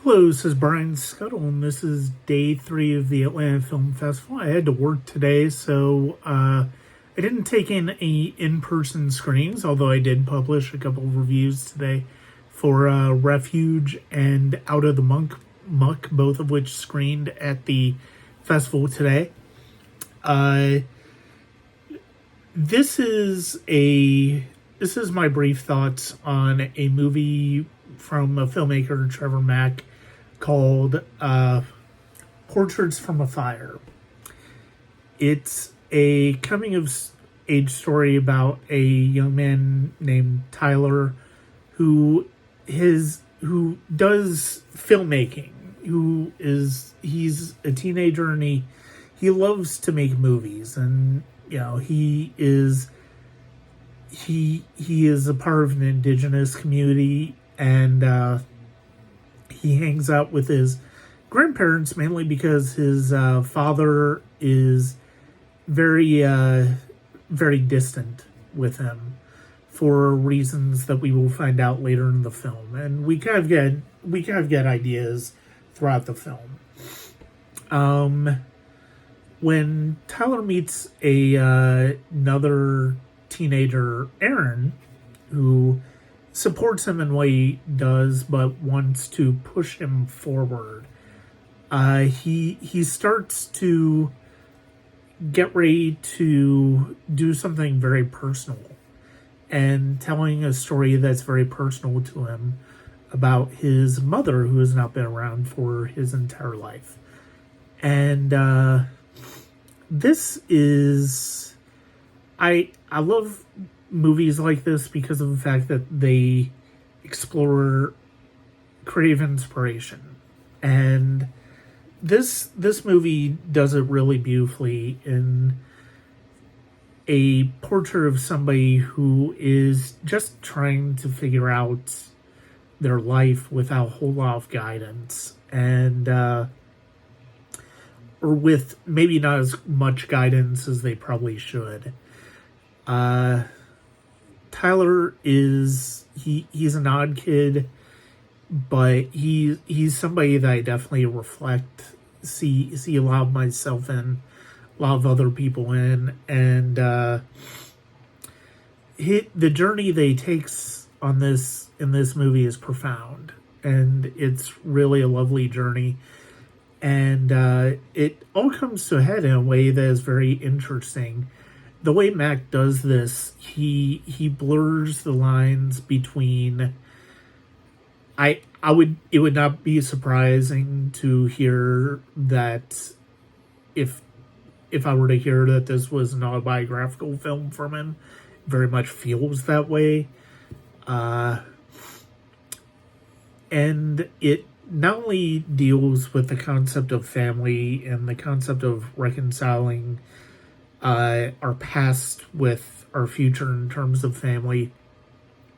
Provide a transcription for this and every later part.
Hello, this is Brian Scuttle, and this is day 3 of the Atlanta Film Festival. I had to work today, so I didn't take in any in-person screenings, although I did publish a couple of reviews today for Refuge and Out of the Muck, both of which screened at the festival today. This is my brief thoughts on a movie from a filmmaker, Trevor Mack, called Portraits from a Fire. It's a coming of age story about a young man named Tyler who does filmmaking, he's a teenager, and he loves to make movies, and he is a part of an indigenous community, and he hangs out with his grandparents mainly because his father is very distant with him for reasons that we will find out later in the film, and we kind of get ideas throughout the film. When Tyler meets another teenager, Aaron, who supports him in what he does but wants to push him forward, he starts to get ready to do something very personal and telling a story that's very personal to him about his mother, who has not been around for his entire life. And this is I love movies like this because of the fact that they explore creative inspiration, and this movie does it really beautifully in a portrait of somebody who is just trying to figure out their life without a whole lot of guidance, and or with maybe not as much guidance as they probably should. Tyler he's an odd kid, but he's somebody that I definitely see a lot of myself in, a lot of other people in, and the journey that he takes in this movie is profound, and it's really a lovely journey, and it all comes to a head in a way that is very interesting. The way Mac does this, he blurs the lines between. It would not be surprising to hear that if I were to hear that this was an autobiographical film from him, it very much feels that way, and it not only deals with the concept of family and the concept of reconciling our past with our future in terms of family.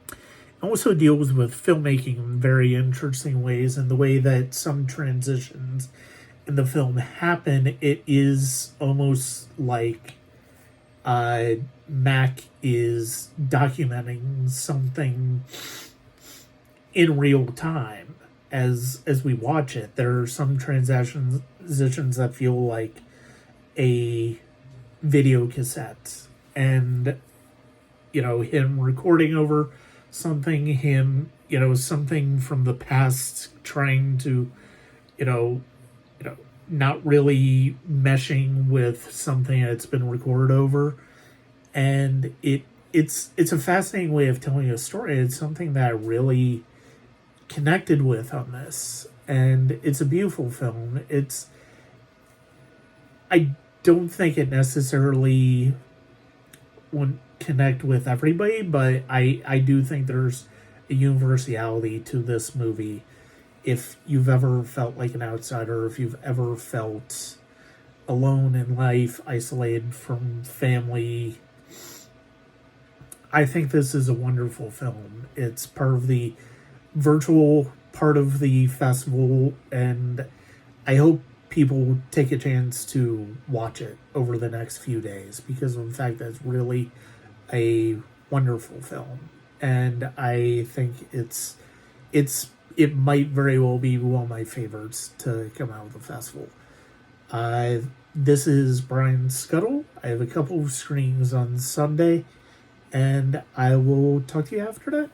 It also deals with filmmaking in very interesting ways, and the way that some transitions in the film happen. It is almost like Mac is documenting something in real time as we watch it. There are some transitions that feel like a video cassette, and him recording over something, something from the past, trying to not really meshing with something that's been recorded over, and it's a fascinating way of telling a story. It's something that I really connected with on this, and it's a beautiful film. I don't think it necessarily would connect with everybody, but I do think there's a universality to this movie. If you've ever felt like an outsider, if you've ever felt alone in life, isolated from family, I think this is a wonderful film. It's part of the virtual part of the festival, and I hope people take a chance to watch it over the next few days, because of the fact that it's really a wonderful film, and I think it's it might very well be one of my favorites to come out of the festival. This is Brian Scuttle. I have a couple of screenings on Sunday, and I will talk to you after that.